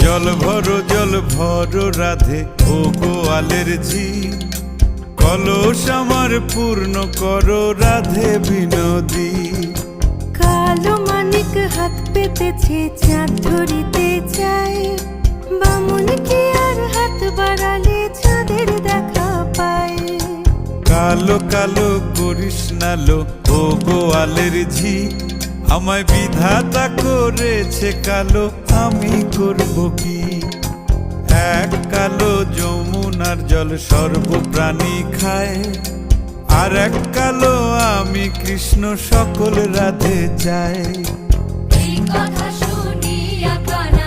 জল ভর রাধে ও গোয়ালের ঝি, কলস আমার পূর্ণ করো রাধে বিনোদী। কালো মানিক হাত পেতেছে চাঁদ ধরিতে চায়, বামুন কি আর হাত বাড়ালে চাঁদের দেখা পায়। কালো কালো করিস নালো ও গোয়ালের ঝি, আমায় বিধাতা করেছে কালো, আমি করব কি? এক কালো যমুনার জল সর্বপ্রাণী খায়, আর এক কালো আমি কৃষ্ণ সকল রাধে চাই। এই কথা শুনিয়া কানা